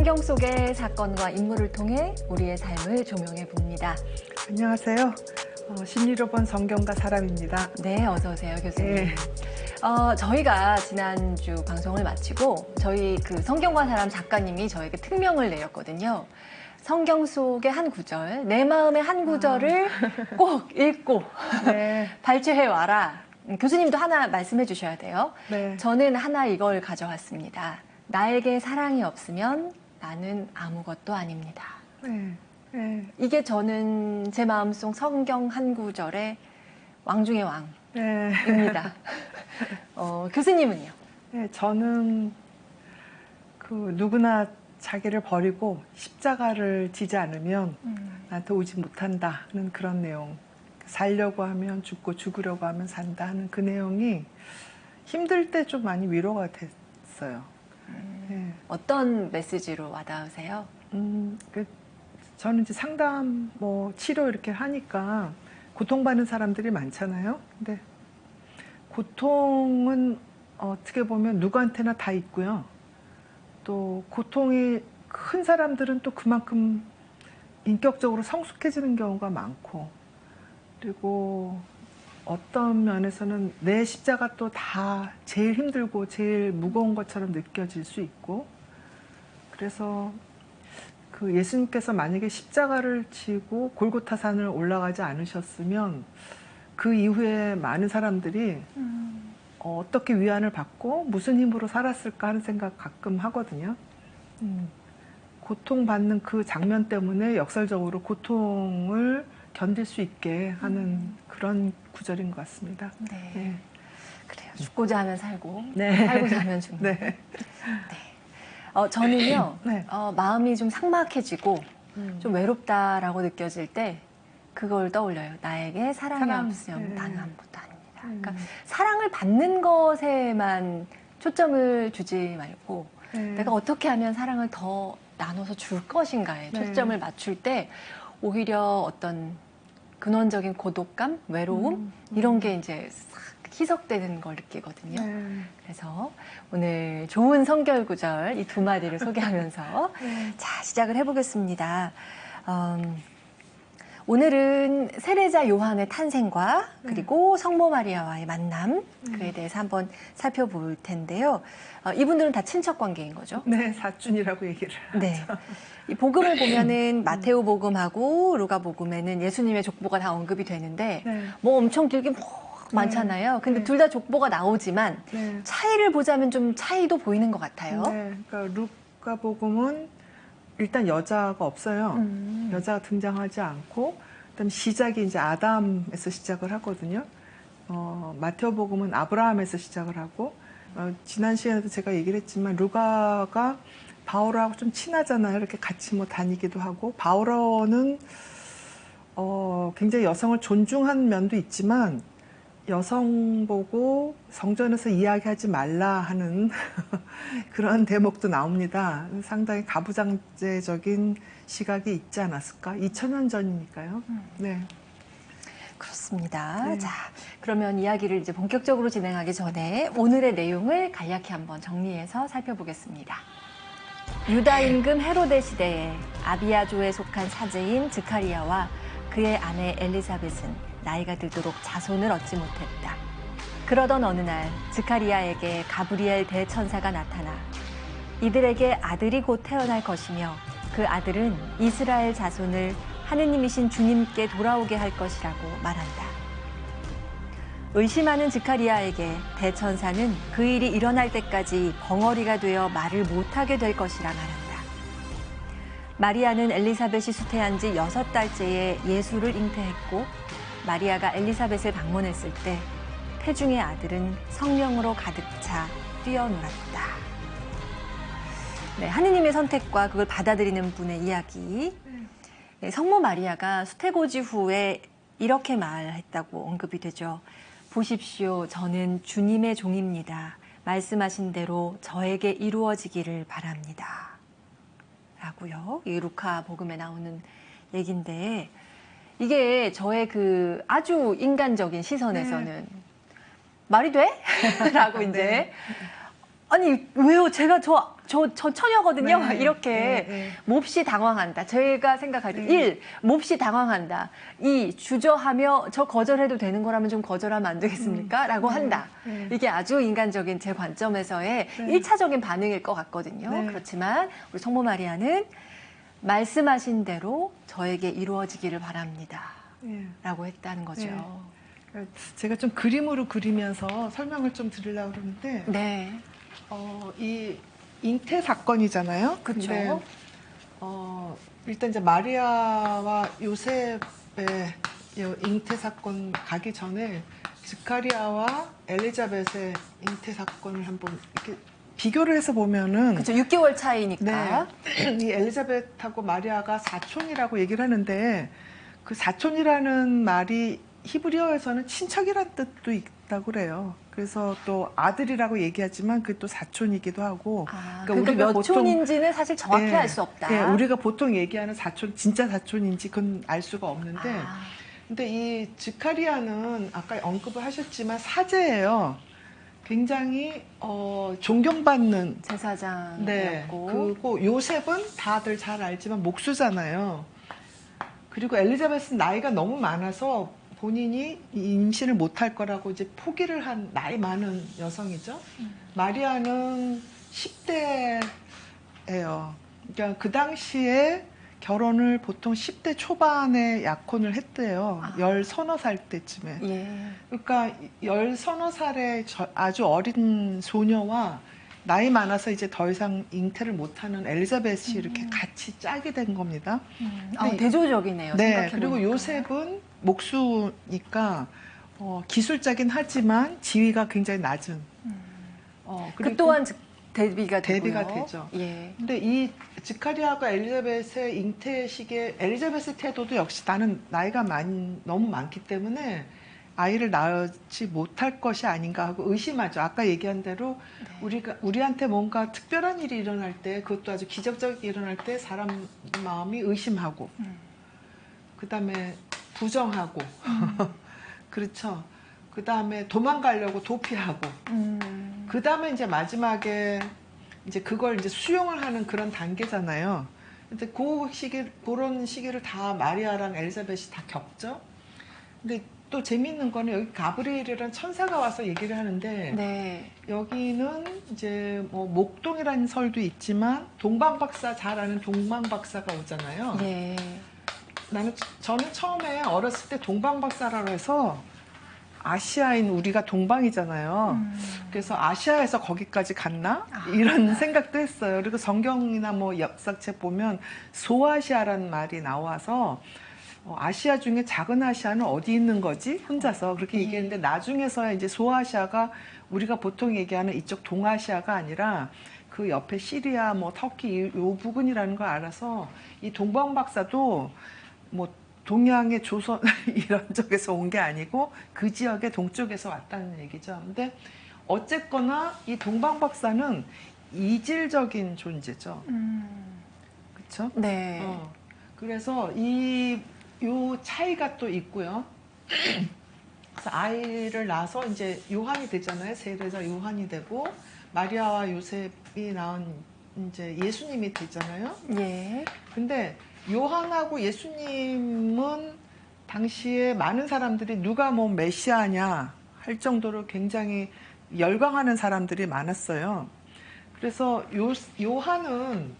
성경 속의 사건과 인물을 통해 우리의 삶을 조명해 봅니다. 안녕하세요. 신의로 본 성경과 사람입니다. 네, 어서 오세요, 교수님. 네. 저희가 지난주 방송을 마치고 저희 그 성경과 사람 작가님이 저에게 특명을 내렸거든요. 성경 속의 한 구절, 내 마음의 한 구절을 꼭 읽고 네. 발췌해 와라. 교수님도 하나 말씀해 주셔야 돼요. 네. 저는 하나 이걸 가져왔습니다. 나에게 사랑이 없으면 나는 아무것도 아닙니다. 네. 네. 이게 저는 제 마음속 성경 한 구절의 왕 중의 왕입니다. 네. 교수님은요? 네, 저는 누구나 자기를 버리고 십자가를 지지 않으면 나한테 오지 못한다는 그런 내용. 살려고 하면 죽고 죽으려고 하면 산다 하는 그 내용이 힘들 때 좀 많이 위로가 됐어요. 네. 어떤 메시지로 와닿으세요? 저는 이제 상담, 치료 이렇게 하니까 고통받는 사람들이 많잖아요. 근데 고통은 어떻게 보면 누구한테나 다 있고요. 또 고통이 큰 사람들은 또 그만큼 인격적으로 성숙해지는 경우가 많고, 그리고 어떤 면에서는 내 십자가 또 다 제일 힘들고 제일 무거운 것처럼 느껴질 수 있고, 그래서 예수님께서 만약에 십자가를 지고 골고타산을 올라가지 않으셨으면 그 이후에 많은 사람들이 어떻게 위안을 받고 무슨 힘으로 살았을까 하는 생각 가끔 하거든요. 고통받는 그 장면 때문에 역설적으로 고통을 견딜 수 있게 하는 그런 구절인 것 같습니다. 네. 네. 그래요. 죽고자 하면 살고, 네. 살고자 하면 죽는. 네. 네. 저는요, 네. 마음이 좀 삭막해지고 좀 외롭다라고 느껴질 때 그걸 떠올려요. 나에게 사랑이 없으면 네. 나는 아무것도 아닙니다. 그러니까 사랑을 받는 것에만 초점을 주지 말고 네. 내가 어떻게 하면 사랑을 더 나눠서 줄 것인가에 네. 초점을 맞출 때 오히려 어떤 근원적인 고독감, 외로움 이런 게 이제 싹 희석되는 걸 느끼거든요. 네. 그래서 오늘 좋은 성결 구절 이 두 마디를 소개하면서 네. 자, 시작을 해보겠습니다. 오늘은 세례자 요한의 탄생과 그리고 성모 마리아와의 만남 그에 대해서 한번 살펴볼 텐데요. 이분들은 다 친척 관계인 거죠? 네, 사촌이라고 얘기를 네. 하죠. 이 복음을 보면은 마테오 복음하고 루가 복음에는 예수님의 족보가 다 언급이 되는데 네. 뭐 엄청 길게 많잖아요. 근데 네. 둘 다 족보가 나오지만 네. 차이를 보자면 좀 차이도 보이는 것 같아요. 네, 그러니까 루카 복음은 일단 여자가 없어요. 여자가 등장하지 않고, 그다음 시작이 이제 아담에서 시작을 하거든요. 마테오 복음은 아브라함에서 시작을 하고, 지난 시간에도 제가 얘기를 했지만 루가가 바오로하고 좀 친하잖아요. 이렇게 같이 다니기도 하고, 바오로는 굉장히 여성을 존중한 면도 있지만 여성 보고 성전에서 이야기하지 말라 하는 그런 대목도 나옵니다. 상당히 가부장제적인 시각이 있지 않았을까? 2000년 전이니까요. 네. 그렇습니다. 네. 자, 그러면 이야기를 이제 본격적으로 진행하기 전에 오늘의 내용을 간략히 한번 정리해서 살펴보겠습니다. 유다 임금 헤로데 시대에 아비야조에 속한 사제인 즈카리아와 그의 아내 엘리사벳은 나이가 들도록 자손을 얻지 못했다. 그러던 어느 날 즈카리아에게 가브리엘 대천사가 나타나 이들에게 아들이 곧 태어날 것이며 그 아들은 이스라엘 자손을 하느님이신 주님께 돌아오게 할 것이라고 말한다. 의심하는 즈카리아에게 대천사는 그 일이 일어날 때까지 벙어리가 되어 말을 못하게 될 것이라 말한다. 마리아는 엘리사벳이 수태한 지 6달째에 예수를 잉태했고 마리아가 엘리사벳을 방문했을 때 태중의 아들은 성령으로 가득 차 뛰어놀았다. 네, 하느님의 선택과 그걸 받아들이는 분의 이야기. 네, 성모 마리아가 수태고지 후에 이렇게 말했다고 언급이 되죠. 보십시오, 저는 주님의 종입니다. 말씀하신 대로 저에게 이루어지기를 바랍니다. 라고요. 이 루카 복음에 나오는 얘기인데 이게 저의 아주 인간적인 시선에서는 말이 돼? 라고 이제 아니 왜요? 제가 저 처녀거든요. 네, 이렇게 네. 몹시 당황한다. 제가 생각할 때 네. 1. 몹시 당황한다. 2. 주저하며 저 거절해도 되는 거라면 좀 거절하면 안 되겠습니까? 라고 한다. 네. 이게 아주 인간적인 제 관점에서의 네. 1차적인 반응일 것 같거든요. 네. 그렇지만 우리 성모 마리아는 말씀하신 대로 저에게 이루어지기를 바랍니다. 네. 라고 했다는 거죠. 네. 제가 좀 그림으로 그리면서 설명을 좀 드리려고 그러는데 네. 이 잉태 사건이잖아요. 그쵸. 근데, 일단 이제 마리아와 요셉의 이 잉태 사건 가기 전에 스카리아와 엘리자벳의 잉태 사건을 한번 이렇게 비교를 해서 보면은 그렇죠. 6개월 차이니까. 네. 이 엘리자벳하고 마리아가 사촌이라고 얘기를 하는데 그 사촌이라는 말이 히브리어에서는 친척이란 뜻도 있다고 그래요. 그래서 또 아들이라고 얘기하지만 그게 또 사촌이기도 하고. 그러니까 우리가 몇 촌인지는 사실 정확히 네, 알 수 없다. 네, 우리가 보통 얘기하는 사촌, 진짜 사촌인지 그건 알 수가 없는데. 아, 근데 이 즈카리아는 아까 언급을 하셨지만 사제예요. 굉장히 존경받는. 제사장이었고. 네. 그리고 요셉은 다들 잘 알지만 목수잖아요. 그리고 엘리자벳은 나이가 너무 많아서 본인이 임신을 못할 거라고 이제 포기를 한 나이 많은 여성이죠. 마리아는 10대예요. 그러니까 그 당시에 결혼을 보통 10대 초반에 약혼을 했대요. 아. 10서너 살 때쯤에. 예. 그러니까 10서너 살의 아주 어린 소녀와 나이 많아서 이제 더 이상 잉태를 못하는 엘리자벳이 이렇게 같이 짜게 된 겁니다. 근데 대조적이네요. 네, 생각해보니까. 그리고 요셉은 목수니까 기술자긴 하지만 지위가 굉장히 낮은. 그 그리고 또한 대비가 대비가 되고요. 되죠. 예. 근데 이 지카리아가 엘리자벳의 잉태 시기에 엘리자벳의 태도도 역시 나는 나이가 너무 많기 때문에 아이를 낳지 못할 것이 아닌가 하고 의심하죠. 아까 얘기한 대로 우리한테 뭔가 특별한 일이 일어날 때, 그것도 아주 기적적이 일어날 때 사람 마음이 의심하고, 그 다음에 부정하고, 그렇죠. 그 다음에 도망가려고 도피하고, 그 다음에 이제 마지막에 이제 그걸 이제 수용을 하는 그런 단계잖아요. 근데 그런 시기를 다 마리아랑 엘리자벳이 다 겪죠. 근데 또 재미있는 거는 여기 가브리엘이라는 천사가 와서 얘기를 하는데, 네. 여기는 이제 뭐 목동이라는 설도 있지만 동방박사, 잘 아는 동방박사가 오잖아요. 예. 저는 처음에 어렸을 때 동방박사라고 해서 아시아인 우리가 동방이잖아요. 그래서 아시아에서 거기까지 갔나? 이런 생각도 했어요. 그리고 성경이나 뭐 역사책 보면 소아시아라는 말이 나와서 아시아 중에 작은 아시아는 어디 있는 거지? 혼자서 그렇게 얘기했는데 나중에서야 이제 소아시아가 우리가 보통 얘기하는 이쪽 동아시아가 아니라 그 옆에 시리아, 뭐 터키 요 부근이라는 걸 알아서 이 동방박사도 뭐 동양의 조선 이런 쪽에서 온 게 아니고 그 지역의 동쪽에서 왔다는 얘기죠. 근데 어쨌거나 이 동방박사는 이질적인 존재죠. 그렇죠? 네. 그래서 요 차이가 또 있고요. 그래서 아이를 낳아서 이제 요한이 되잖아요. 세례자 요한이 되고 마리아와 요셉이 낳은 이제 예수님이 되잖아요. 예. 근데 요한하고 예수님은 당시에 많은 사람들이 누가 뭐 메시아냐 할 정도로 굉장히 열광하는 사람들이 많았어요. 그래서 요한은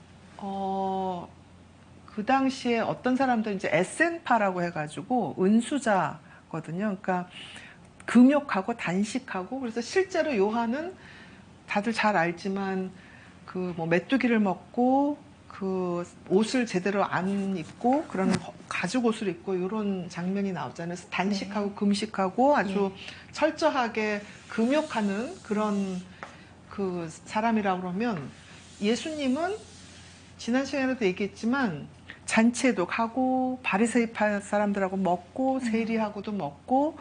그 당시에 어떤 사람들은 이제 에센파라고 해가지고 은수자거든요. 그러니까 금욕하고 단식하고, 그래서 실제로 요한은 다들 잘 알지만 그 뭐 메뚜기를 먹고 그 옷을 제대로 안 입고 그런 가죽 옷을 입고 이런 장면이 나오잖아요. 그래서 단식하고 금식하고 아주 철저하게 금욕하는 그런 그 사람이라고 그러면, 예수님은 지난 시간에도 얘기했지만 잔치에도 가고 바리새파 사람들하고 먹고 세리하고도 먹고,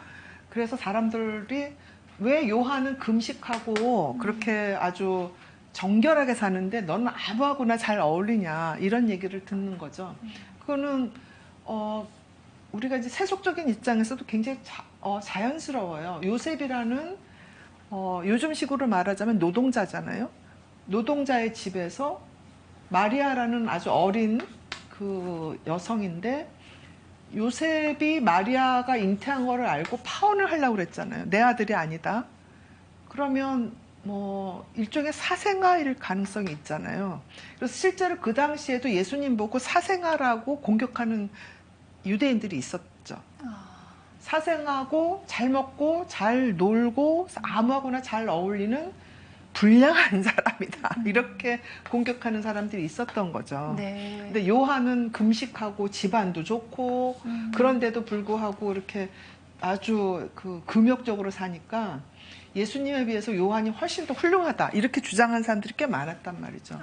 그래서 사람들이 왜 요한은 금식하고 그렇게 아주 정결하게 사는데 너는 아무하고나 잘 어울리냐 이런 얘기를 듣는 거죠. 그거는 우리가 이제 세속적인 입장에서도 굉장히 자연스러워요. 요셉이라는 요즘식으로 말하자면 노동자잖아요. 노동자의 집에서 마리아라는 아주 어린 그 여성인데 요셉이 마리아가 잉태한 거를 알고 파혼을 하려고 그랬잖아요. 내 아들이 아니다. 그러면 뭐 일종의 사생아일 가능성이 있잖아요. 그래서 실제로 그 당시에도 예수님 보고 사생아라고 공격하는 유대인들이 있었죠. 사생하고 잘 먹고 잘 놀고 아무하고나 잘 어울리는 불량한 사람이다. 이렇게 공격하는 사람들이 있었던 거죠. 네. 근데 요한은 금식하고 집안도 좋고 그런데도 불구하고 이렇게 아주 그 금욕적으로 사니까 예수님에 비해서 요한이 훨씬 더 훌륭하다. 이렇게 주장한 사람들이 꽤 많았단 말이죠.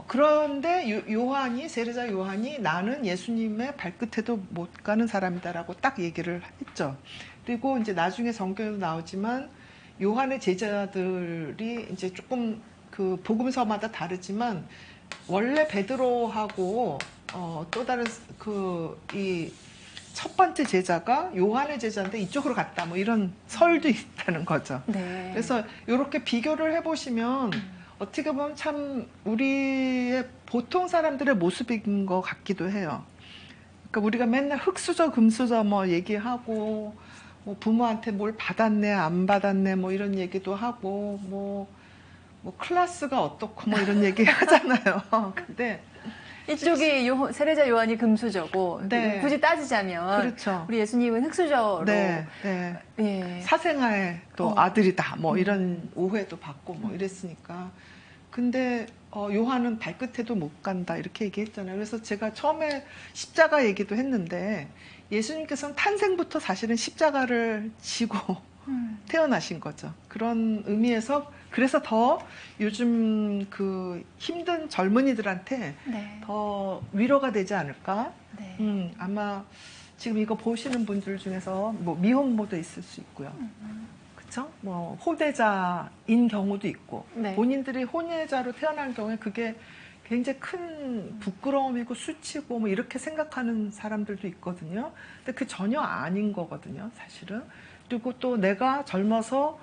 그런데 요한이, 세례자 요한이 나는 예수님의 발끝에도 못 가는 사람이다라고 딱 얘기를 했죠. 그리고 이제 나중에 성경에도 나오지만 요한의 제자들이 이제 조금 그 복음서마다 다르지만 원래 베드로하고 또 다른 그 이 첫 번째 제자가 요한의 제자인데 이쪽으로 갔다 뭐 이런 설도 있다는 거죠. 네. 그래서 이렇게 비교를 해보시면 어떻게 보면 참 우리의 보통 사람들의 모습인 것 같기도 해요. 그러니까 우리가 맨날 흙수저 금수저 뭐 얘기하고 뭐 부모한테 뭘 받았네 안 받았네 뭐 이런 얘기도 하고 뭐 클래스가 어떻고 뭐 이런 얘기 하잖아요. 근데 이쪽이 세례자 요한이 금수저고 네. 굳이 따지자면 그렇죠. 우리 예수님은 흙수저로 네, 네. 예. 사생아의 또 아들이다 뭐 이런 오해도 받고 뭐 이랬으니까. 근데 요한은 발끝에도 못 간다 이렇게 얘기했잖아요. 그래서 제가 처음에 십자가 얘기도 했는데 예수님께서는 탄생부터 사실은 십자가를 지고 태어나신 거죠. 그런 의미에서 그래서 더 요즘 그 힘든 젊은이들한테 네. 더 위로가 되지 않을까? 네. 아마 지금 이거 보시는 분들 중에서 뭐 미혼모도 있을 수 있고요. 그렇죠? 뭐 호되자인 경우도 있고 네. 본인들이 혼외자로 태어난 경우에 그게 굉장히 큰 부끄러움이고 수치고 뭐 이렇게 생각하는 사람들도 있거든요. 근데 그 전혀 아닌 거거든요, 사실은. 그리고 또 내가 젊어서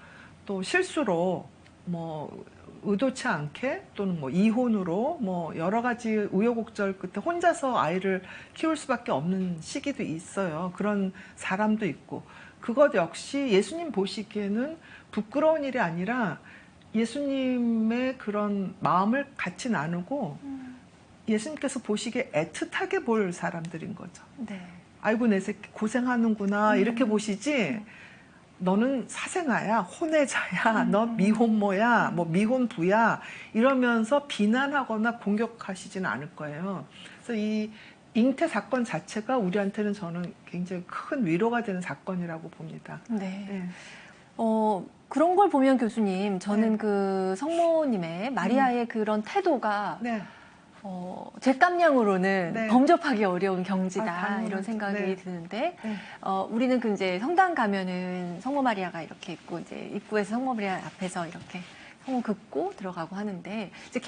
또 실수로 뭐 의도치 않게 또는 뭐 이혼으로 뭐 여러 가지 우여곡절 끝에 혼자서 아이를 키울 수밖에 없는 시기도 있어요. 그런 사람도 있고. 그것 역시 예수님 보시기에는 부끄러운 일이 아니라 예수님의 그런 마음을 같이 나누고 예수님께서 보시기에 애틋하게 볼 사람들인 거죠. 네. 아이고 내 새끼 고생하는구나 이렇게 보시지 너는 사생아야, 혼외자야, 너 미혼모야, 뭐 미혼부야 이러면서 비난하거나 공격하시지는 않을 거예요. 그래서 이 잉태 사건 자체가 우리한테는 저는 굉장히 큰 위로가 되는 사건이라고 봅니다. 네. 네. 그런 걸 보면 교수님, 저는 네. 그 성모님의 마리아의 그런 태도가 네. 제 깜냥으로는 네. 범접하기 어려운 경지다 당연하죠. 이런 생각이 네. 드는데 네. 우리는 그 이제 성당 가면은 성모 마리아가 이렇게 있고 이제 입구에서 성모 마리아 앞에서 이렇게 성모 긋고 들어가고 하는데 이제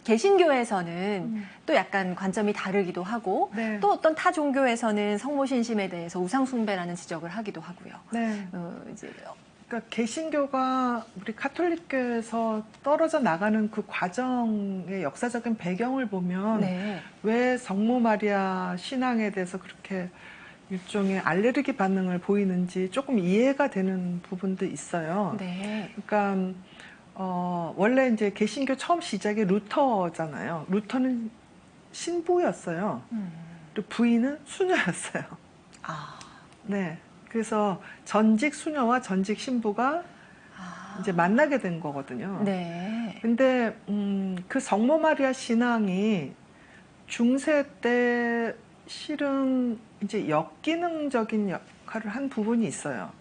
개신교에서는 또 약간 관점이 다르기도 하고 네. 또 어떤 타 종교에서는 성모 신심에 대해서 우상 숭배라는 지적을 하기도 하고요. 네. 이제 그러니까 개신교가 우리 카톨릭교에서 떨어져 나가는 그 과정의 역사적인 배경을 보면 네. 왜 성모 마리아 신앙에 대해서 그렇게 일종의 알레르기 반응을 보이는지 조금 이해가 되는 부분도 있어요. 네. 그러니까 원래 이제 개신교 처음 시작이 루터잖아요. 루터는 신부였어요. 그리고 부인은 수녀였어요. 아. 네. 그래서 전직 수녀와 전직 신부가 이제 만나게 된 거거든요. 네. 근데 그 성모 마리아 신앙이 중세 때 실은 이제 역기능적인 역할을 한 부분이 있어요.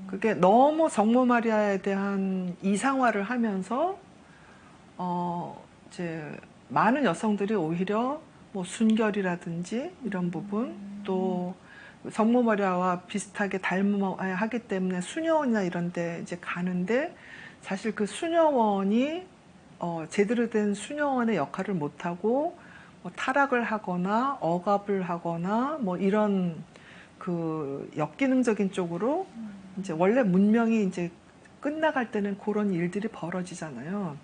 그게 너무 성모 마리아에 대한 이상화를 하면서 이제 많은 여성들이 오히려 뭐 순결이라든지 이런 부분 또 성모 마리아와 비슷하게 닮아야 하기 때문에 수녀원이나 이런 데 이제 가는데 사실 그 수녀원이 제대로 된 수녀원의 역할을 못하고 뭐 타락을 하거나 억압을 하거나 뭐 이런 그 역기능적인 쪽으로 이제 원래 문명이 이제 끝나갈 때는 그런 일들이 벌어지잖아요.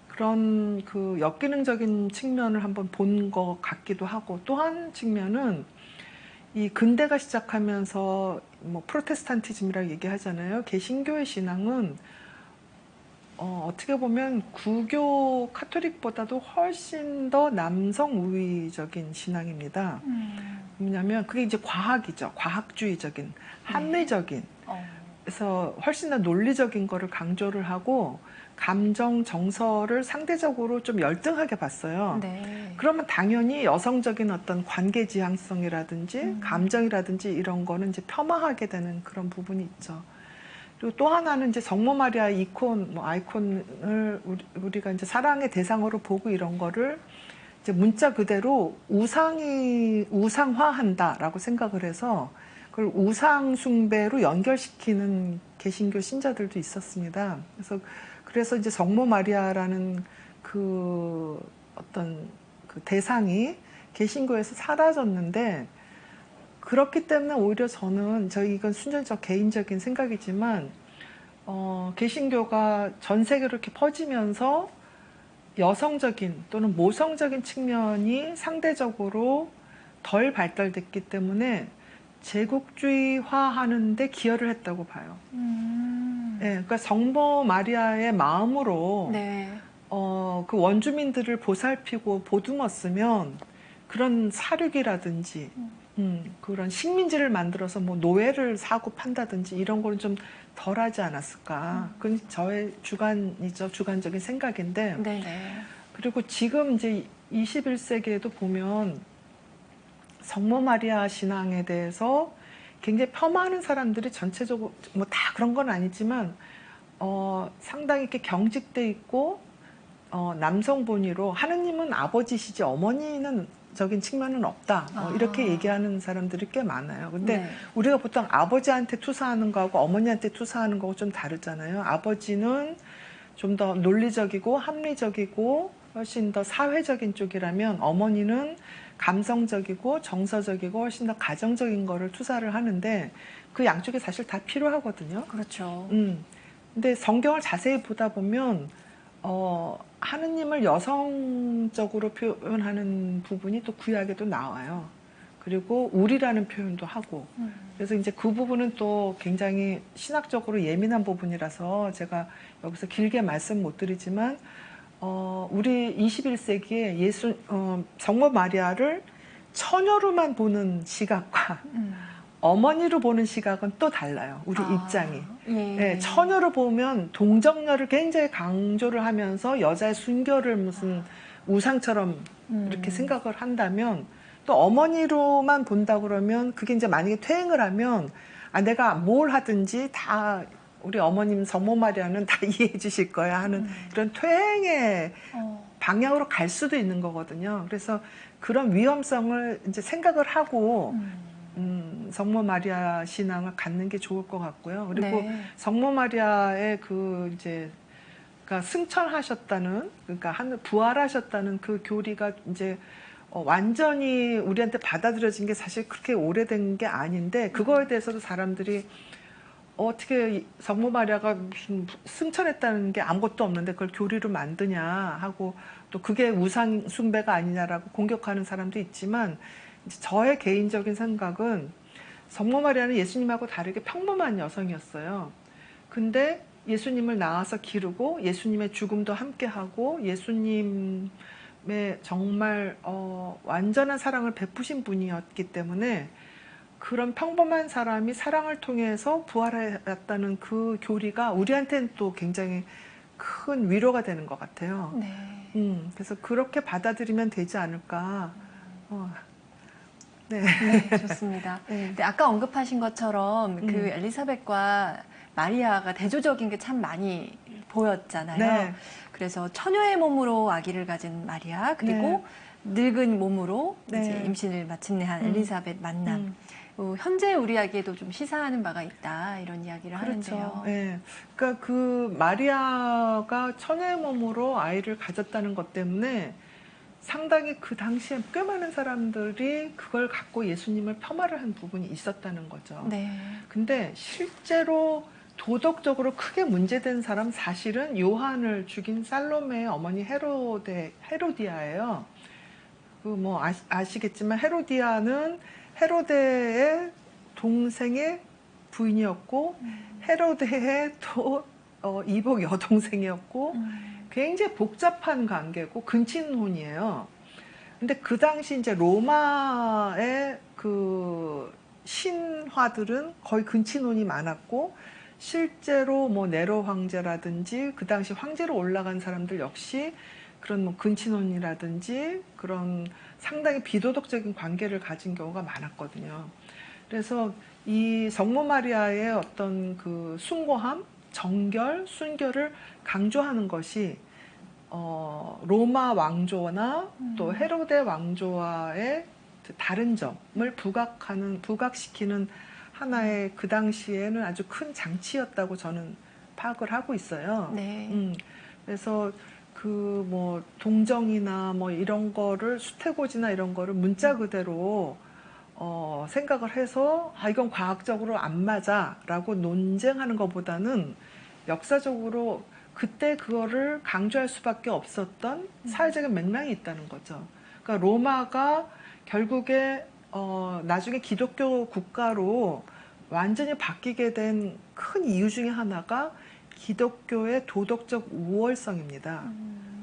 그런 그 역기능적인 측면을 한번 본 것 같기도 하고, 또 한 측면은 이 근대가 시작하면서 뭐 프로테스탄티즘이라고 얘기하잖아요. 개신교의 신앙은 어떻게 보면 구교 카톨릭보다도 훨씬 더 남성 우위적인 신앙입니다. 뭐냐면 그게 이제 과학이죠. 과학주의적인, 합리적인. 그래서 훨씬 더 논리적인 거를 강조를 하고 감정, 정서를 상대적으로 좀 열등하게 봤어요. 네. 그러면 당연히 여성적인 어떤 관계 지향성이라든지 감정이라든지 이런 거는 이제 폄하하게 되는 그런 부분이 있죠. 그리고 또 하나는 이제 성모 마리아 이콘, 뭐 아이콘을 우리가 이제 사랑의 대상으로 보고 이런 거를 이제 문자 그대로 우상화한다라고 생각을 해서 그걸 우상 숭배로 연결시키는 개신교 신자들도 있었습니다. 그래서 이제 성모 마리아라는 그 어떤 그 대상이 개신교에서 사라졌는데, 그렇기 때문에 오히려 저는 이건 순전히 저 개인적인 생각이지만 개신교가 전 세계로 이렇게 퍼지면서 여성적인 또는 모성적인 측면이 상대적으로 덜 발달됐기 때문에 제국주의화하는 데 기여를 했다고 봐요. 네, 그러니까 성모 마리아의 마음으로 네. 그 원주민들을 보살피고 보듬었으면 그런 사륙이라든지 그런 식민지를 만들어서 뭐 노예를 사고 판다든지 이런 거는 좀 덜하지 않았을까. 그건 저의 주관적인 생각인데. 네네. 그리고 지금 이제 21세기에도 보면 성모 마리아 신앙에 대해서 굉장히 폄하하는 사람들이 전체적으로 뭐 다 그런 건 아니지만 상당히 이렇게 경직돼 있고 남성 본위로 하느님은 아버지시지 어머니는 적인 측면은 없다. 이렇게 얘기하는 사람들이 꽤 많아요. 근데 네. 우리가 보통 아버지한테 투사하는 거하고 어머니한테 투사하는 거하고 좀 다르잖아요. 아버지는 좀 더 논리적이고 합리적이고 훨씬 더 사회적인 쪽이라면 어머니는 감성적이고 정서적이고 훨씬 더 가정적인 거를 투사를 하는데 그 양쪽이 사실 다 필요하거든요. 그렇죠. 근데 성경을 자세히 보다 보면 하느님을 여성적으로 표현하는 부분이 또 구약에도 나와요. 그리고 우리라는 표현도 하고. 그래서 이제 그 부분은 또 굉장히 신학적으로 예민한 부분이라서 제가 여기서 길게 말씀 못 드리지만 우리 21세기에 성모 마리아를 처녀로만 보는 시각과 어머니로 보는 시각은 또 달라요. 우리 입장이. 예. 네, 처녀로 보면 동정녀를 굉장히 강조를 하면서 여자의 순결을 무슨 우상처럼 이렇게 생각을 한다면, 또 어머니로만 본다 그러면 그게 이제 만약에 퇴행을 하면 내가 뭘 하든지 다 우리 어머님 성모 마리아는 다 이해해 주실 거야 하는 이런 퇴행의 방향으로 갈 수도 있는 거거든요. 그래서 그런 위험성을 이제 생각을 하고 성모 마리아 신앙을 갖는 게 좋을 것 같고요. 그리고 네. 성모 마리아의 그러니까 승천하셨다는, 그러니까 부활하셨다는 그 교리가 이제 완전히 우리한테 받아들여진 게 사실 그렇게 오래된 게 아닌데, 그거에 대해서도 사람들이 어떻게 성모 마리아가 무슨 승천했다는 게 아무것도 없는데 그걸 교리로 만드냐 하고, 또 그게 우상 숭배가 아니냐라고 공격하는 사람도 있지만, 이제 저의 개인적인 생각은 성모 마리아는 예수님하고 다르게 평범한 여성이었어요. 근데 예수님을 낳아서 기르고 예수님의 죽음도 함께하고 예수님의 정말 완전한 사랑을 베푸신 분이었기 때문에 그런 평범한 사람이 사랑을 통해서 부활했다는 그 교리가 우리한테는 또 굉장히 큰 위로가 되는 것 같아요. 네. 그래서 그렇게 받아들이면 되지 않을까. 네. 네, 좋습니다. 근데 아까 언급하신 것처럼 그 엘리사벳과 마리아가 대조적인 게 참 많이 보였잖아요. 네. 그래서 처녀의 몸으로 아기를 가진 마리아, 그리고 늙은 몸으로 네. 이제 임신을 마침내 한 엘리사벳 만남. 현재 우리에게도 좀 시사하는 바가 있다, 이런 이야기를 그렇죠. 하는데요. 네. 그러니까 그 마리아가 처녀의 몸으로 아이를 가졌다는 것 때문에 상당히 그 당시에 꽤 많은 사람들이 그걸 갖고 예수님을 폄하를 한 부분이 있었다는 거죠. 네. 근데 실제로 도덕적으로 크게 문제된 사람 사실은 요한을 죽인 살로메의 어머니 헤로디아예요. 그 뭐 아시겠지만 헤로디아는 헤로데의 동생의 부인이었고 헤로데의 또 이복 여동생이었고 굉장히 복잡한 관계고 근친혼이에요. 근데 그 당시 이제 로마의 그 신화들은 거의 근친혼이 많았고 실제로 뭐 네로 황제라든지 그 당시 황제로 올라간 사람들 역시 그런 뭐 근친혼이라든지 그런 상당히 비도덕적인 관계를 가진 경우가 많았거든요. 그래서 이 성모 마리아의 어떤 그 숭고함, 정결, 순결을 강조하는 것이 로마 왕조나 또 헤로데 왕조와의 다른 점을 부각시키는 하나의 그 당시에는 아주 큰 장치였다고 저는 파악을 하고 있어요. 네. 그래서 그 뭐 동정이나 뭐 이런 거를 수태고지나 이런 거를 문자 그대로 생각을 해서 이건 과학적으로 안 맞아라고 논쟁하는 것보다는 역사적으로 그때 그거를 강조할 수밖에 없었던 사회적인 맥락이 있다는 거죠. 그러니까 로마가 결국에 나중에 기독교 국가로 완전히 바뀌게 된 큰 이유 중에 하나가 기독교의 도덕적 우월성입니다.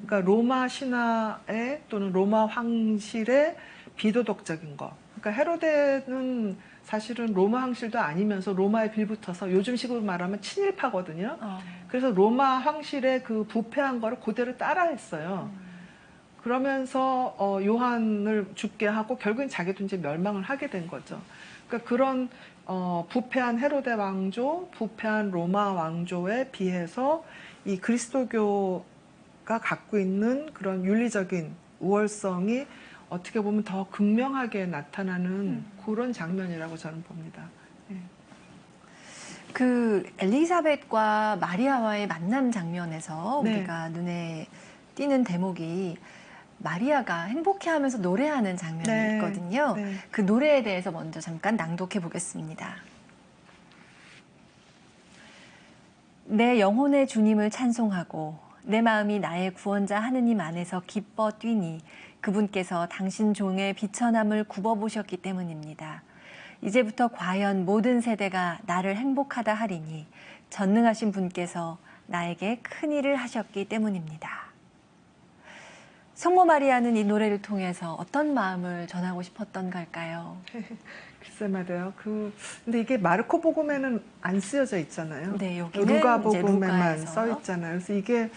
그러니까 로마 신화의 또는 로마 황실의 비도덕적인 것. 그러니까 헤로데는 사실은 로마 황실도 아니면서 로마에 빌붙어서 요즘식으로 말하면 친일파거든요. 그래서 로마 황실의 그 부패한 거를 그대로 따라했어요. 그러면서 요한을 죽게 하고 결국엔 자기도 이제 멸망을 하게 된 거죠. 그러니까 그런 부패한 헤로데 왕조, 부패한 로마 왕조에 비해서 이 그리스도교가 갖고 있는 그런 윤리적인 우월성이 어떻게 보면 더 극명하게 나타나는 그런 장면이라고 저는 봅니다. 네. 그 엘리사벳과 마리아와의 만남 장면에서 네. 우리가 눈에 띄는 대목이 마리아가 행복해하면서 노래하는 장면이 네. 있거든요. 네. 그 노래에 대해서 먼저 잠깐 낭독해 보겠습니다. 내 영혼의 주님을 찬송하고 내 마음이 나의 구원자 하느님 안에서 기뻐 뛰니 그분께서 당신 종의 비천함을 굽어보셨기 때문입니다. 이제부터 과연 모든 세대가 나를 행복하다 하리니 전능하신 분께서 나에게 큰 일을 하셨기 때문입니다. 성모 마리아는 이 노래를 통해서 어떤 마음을 전하고 싶었던 걸까요? 글쎄 말이에요. 근데 이게 마르코 복음에는 안 쓰여져 있잖아요. 네, 여기는 루가 이제 복음에만 루가에서. 써 있잖아요. 그래서 이게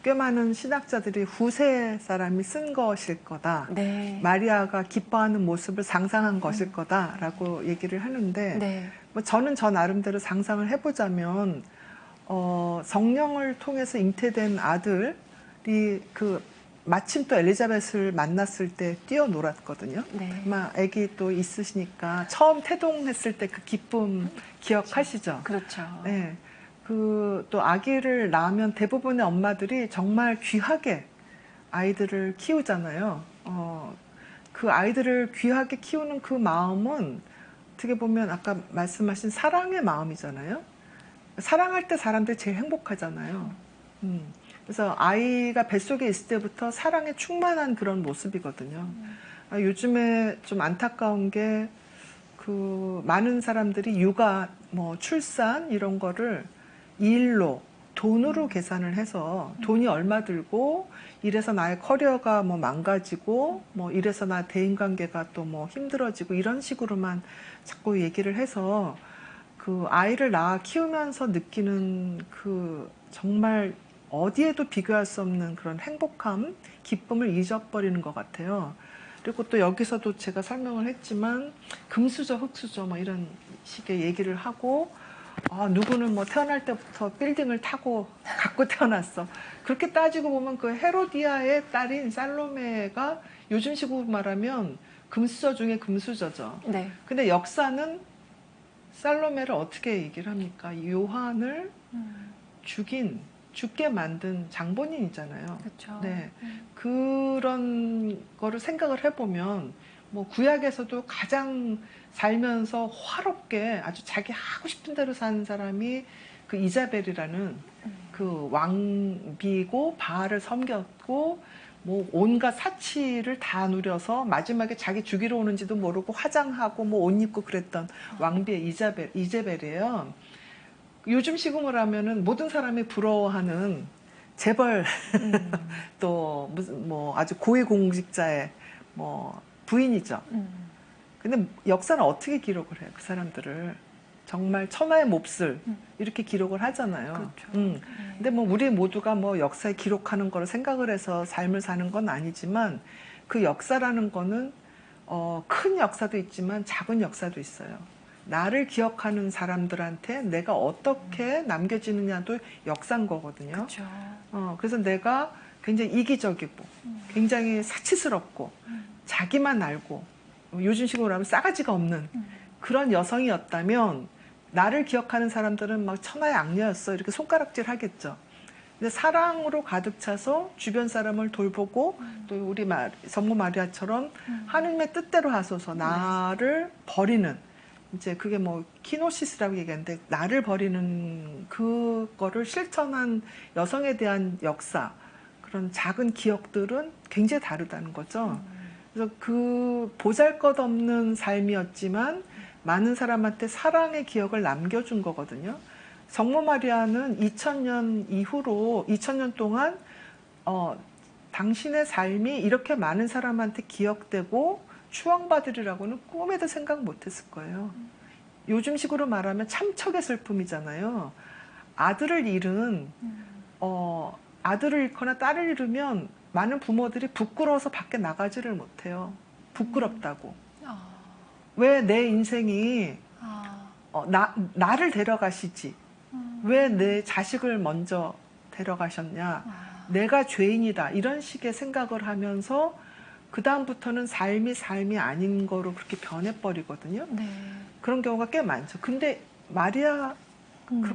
꽤 많은 신학자들이 후세 사람이 쓴 것일 거다. 네. 마리아가 기뻐하는 모습을 상상한 것일 거다라고 얘기를 하는데 네. 뭐 저는 저 나름대로 상상을 해보자면 성령을 통해서 잉태된 아들이 마침 또 엘리자벳을 만났을 때 뛰어놀았거든요. 네. 아마 아기 또 있으시니까 처음 태동했을 때 그 기쁨 기억하시죠? 그렇죠. 네. 또 아기를 낳으면 대부분의 엄마들이 정말 귀하게 아이들을 키우잖아요. 그 아이들을 귀하게 키우는 그 마음은 어떻게 보면 아까 말씀하신 사랑의 마음이잖아요. 사랑할 때 사람들이 제일 행복하잖아요. 그래서 아이가 뱃속에 있을 때부터 사랑에 충만한 그런 모습이거든요. 요즘에 좀 안타까운 게 많은 사람들이 육아, 뭐 출산 이런 거를 일로 돈으로 계산을 해서 돈이 얼마 들고 이래서 나의 커리어가 뭐 망가지고 뭐 이래서 나 대인관계가 또 뭐 힘들어지고 이런 식으로만 자꾸 얘기를 해서 그 아이를 낳아 키우면서 느끼는 정말 어디에도 비교할 수 없는 그런 행복함, 기쁨을 잊어버리는 것 같아요. 그리고 또 여기서도 제가 설명을 했지만 금수저, 흙수저 뭐 이런 식의 얘기를 하고 누구는 뭐 태어날 때부터 빌딩을 갖고 태어났어. 그렇게 따지고 보면 그 헤로디아의 딸인 살로메가 요즘식으로 말하면 금수저 중에 금수저죠. 네. 근데 역사는 살로메를 어떻게 얘기를 합니까? 요한을 죽게 만든 장본인이잖아요. 그렇죠. 네. 그런 거를 생각을 해보면 뭐 구약에서도 가장 살면서 화롭게 아주 자기 하고 싶은 대로 사는 사람이 그 이자벨이라는 그 왕비고 바알을 섬겼고 뭐 온갖 사치를 다 누려서 마지막에 자기 죽이러 오는지도 모르고 화장하고 뭐 옷 입고 그랬던 왕비의 이제벨이에요. 요즘 시국을 하면은 모든 사람이 부러워하는 재벌 또 무슨 뭐 아주 고위공직자의 뭐 부인이죠. 근데 역사는 어떻게 기록을 해요? 그 사람들을 정말 천하의 몹쓸 이렇게 기록을 하잖아요. 그렇죠. 근데 뭐 우리 모두가 뭐 역사에 기록하는 거를 생각을 해서 삶을 사는 건 아니지만 그 역사라는 거는 큰 역사도 있지만 작은 역사도 있어요. 나를 기억하는 사람들한테 내가 어떻게 남겨지느냐도 역사인 거거든요. 그렇죠. 그래서 내가 굉장히 이기적이고 굉장히 사치스럽고 자기만 알고 요즘 식으로 하면 싸가지가 없는 그런 여성이었다면 나를 기억하는 사람들은 막 천하의 악녀였어 이렇게 손가락질 하겠죠. 근데 사랑으로 가득 차서 주변 사람을 돌보고 또 우리 성모 마리아처럼 하느님의 뜻대로 하소서 나를 버리는 이제 그게 뭐 키노시스라고 얘기하는데 나를 버리는 그거를 실천한 여성에 대한 역사 그런 작은 기억들은 굉장히 다르다는 거죠. 그래서 그 보잘것없는 삶이었지만 많은 사람한테 사랑의 기억을 남겨준 거거든요. 성모 마리아는 2000년 이후로 2000년 동안 당신의 삶이 이렇게 많은 사람한테 기억되고 추앙받으리라고는 꿈에도 생각 못했을 거예요. 요즘식으로 말하면 참척의 슬픔이잖아요. 아들을 잃은 아들을 잃거나 딸을 잃으면 많은 부모들이 부끄러워서 밖에 나가지를 못해요. 부끄럽다고. 왜 내 인생이 나를 데려가시지? 왜 내 자식을 먼저 데려가셨냐? 내가 죄인이다. 이런 식의 생각을 하면서 그 다음부터는 삶이 아닌 거로 그렇게 변해버리거든요. 네. 그런 경우가 꽤 많죠. 근데 마리아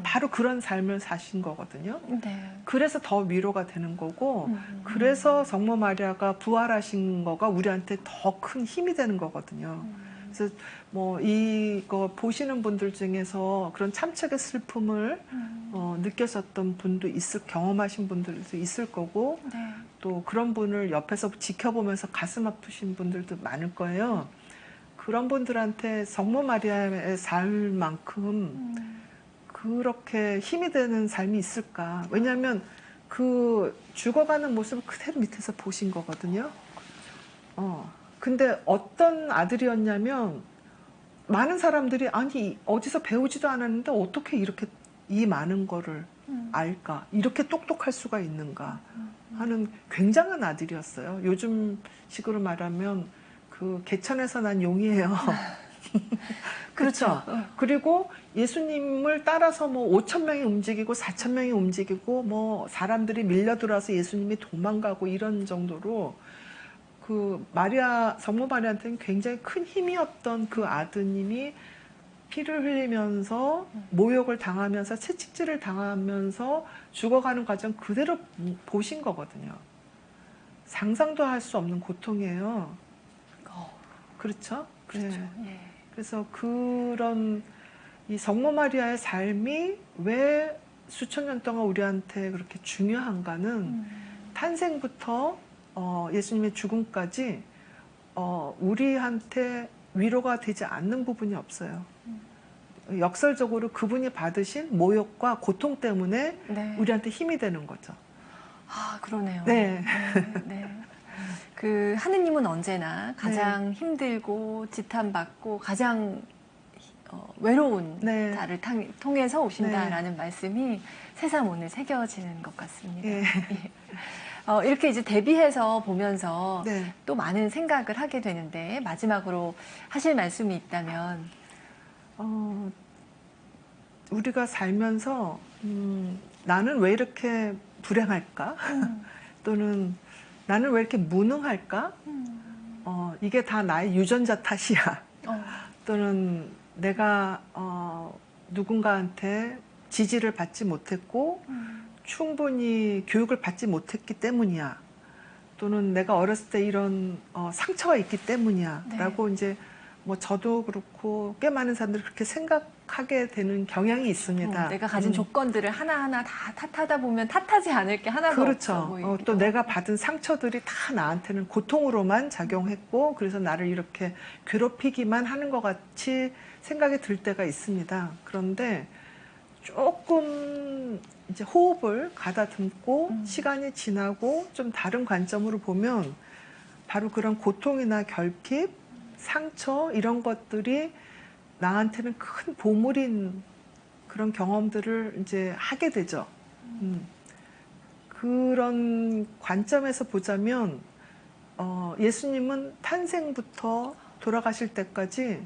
바로 그런 삶을 사신 거거든요. 네. 그래서 더 위로가 되는 거고 그래서 성모 마리아가 부활하신 거가 우리한테 더 큰 힘이 되는 거거든요. 그래서 뭐 이거 보시는 분들 중에서 그런 참척의 슬픔을 느끼셨던 분도 경험하신 분들도 있을 거고 네. 또 그런 분을 옆에서 지켜보면서 가슴 아프신 분들도 많을 거예요. 그런 분들한테 성모 마리아의 삶만큼 그렇게 힘이 되는 삶이 있을까? 왜냐하면 그 죽어가는 모습을 그대로 밑에서 보신 거거든요. 근데 어떤 아들이었냐면 많은 사람들이 아니 어디서 배우지도 않았는데 어떻게 이렇게 이 많은 거를 알까? 이렇게 똑똑할 수가 있는가? 하는 굉장한 아들이었어요. 요즘 식으로 말하면 그 개천에서 난 용이에요. 그렇죠. 그리고 예수님을 따라서 뭐 5,000명이 움직이고 4,000명이 움직이고 뭐 사람들이 밀려들어서 예수님이 도망가고 이런 정도로 그 성모 마리아한테는 굉장히 큰 힘이었던 그 아드님이 피를 흘리면서 모욕을 당하면서 채찍질을 당하면서 죽어가는 과정 그대로 보신 거거든요. 상상도 할 수 없는 고통이에요. 그렇죠? 그렇죠. 네. 예. 그래서 그런 이 성모 마리아의 삶이 왜 수천 년 동안 우리한테 그렇게 중요한가는 탄생부터 예수님의 죽음까지 우리한테 위로가 되지 않는 부분이 없어요. 역설적으로 그분이 받으신 모욕과 고통 때문에 네. 우리한테 힘이 되는 거죠. 아, 그러네요. 네. 네. 그 하느님은 언제나 가장 힘들고 지탄받고 가장 외로운 네. 자를 통해서 오신다라는 말씀이 새삼 오늘 새겨지는 것 같습니다. 예. 예. 이렇게 이제 대비해서 보면서 네. 또 많은 생각을 하게 되는데 마지막으로 하실 말씀이 있다면 우리가 살면서 나는 왜 이렇게 불행할까? 또는 나는 왜 이렇게 무능할까? 이게 다 나의 유전자 탓이야. 또는 내가 누군가한테 지지를 받지 못했고 충분히 교육을 받지 못했기 때문이야. 또는 내가 어렸을 때 이런 상처가 있기 때문이야라고 이제 뭐 저도 그렇고 꽤 많은 사람들이 그렇게 생각하게 되는 경향이 있습니다. 내가 가진 조건들을 하나하나 다 탓하다 보면 탓하지 않을 게 하나도 없어 보이기도 그렇죠. 또 하고. 내가 받은 상처들이 다 나한테는 고통으로만 작용했고 그래서 나를 이렇게 괴롭히기만 하는 것 같이 생각이 들 때가 있습니다. 그런데 조금 이제 호흡을 가다듬고 시간이 지나고 좀 다른 관점으로 보면 바로 그런 고통이나 결핍, 상처 이런 것들이 나한테는 큰 보물인 그런 경험들을 이제 하게 되죠. 그런 관점에서 보자면 예수님은 탄생부터 돌아가실 때까지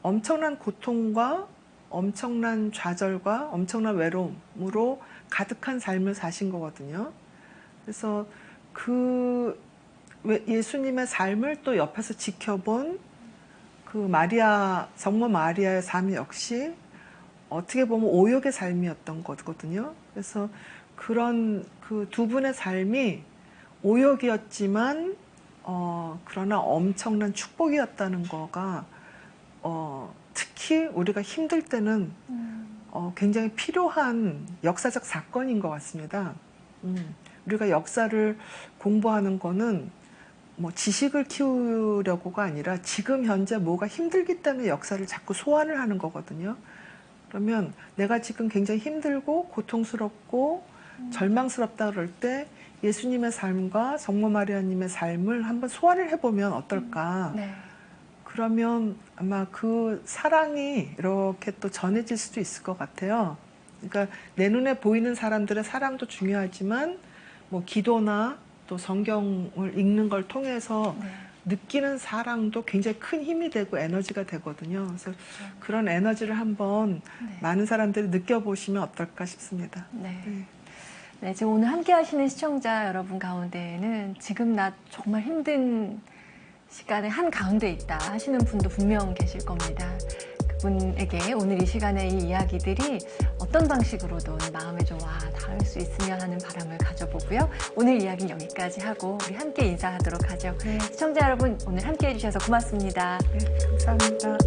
엄청난 고통과 엄청난 좌절과 엄청난 외로움으로 가득한 삶을 사신 거거든요. 그래서 그 예수님의 삶을 또 옆에서 지켜본 그 마리아, 성모 마리아의 삶 역시 어떻게 보면 오역의 삶이었던 거거든요. 그래서 그런 그 두 분의 삶이 오역이었지만 그러나 엄청난 축복이었다는 거가 특히 우리가 힘들 때는 굉장히 필요한 역사적 사건인 것 같습니다. 우리가 역사를 공부하는 거는 뭐 지식을 키우려고가 아니라 지금 현재 뭐가 힘들기 때문에 역사를 자꾸 소환을 하는 거거든요. 그러면 내가 지금 굉장히 힘들고 고통스럽고 절망스럽다 그럴 때 예수님의 삶과 성모 마리아님의 삶을 한번 소환을 해보면 어떨까. 그러면 아마 그 사랑이 이렇게 또 전해질 수도 있을 것 같아요. 그러니까 내 눈에 보이는 사람들의 사랑도 중요하지만 뭐 기도나 또 성경을 읽는 걸 통해서 느끼는 사랑도 굉장히 큰 힘이 되고 에너지가 되거든요. 그래서 그런 에너지를 한번 많은 사람들이 느껴보시면 어떨까 싶습니다. 네, 지금 오늘 함께 하시는 시청자 여러분 가운데에는 지금 나 정말 힘든 시간의 한가운데 있다 하시는 분도 분명 계실 겁니다. 그분에게 오늘 이 시간에 이 이야기들이 어떤 방식으로든 마음에 좀 와 닿을 수 있으면 하는 바람을 가져보고요. 오늘 이야기는 여기까지 하고 우리 함께 인사하도록 하죠. 시청자 여러분 오늘 함께 해주셔서 고맙습니다. 감사합니다.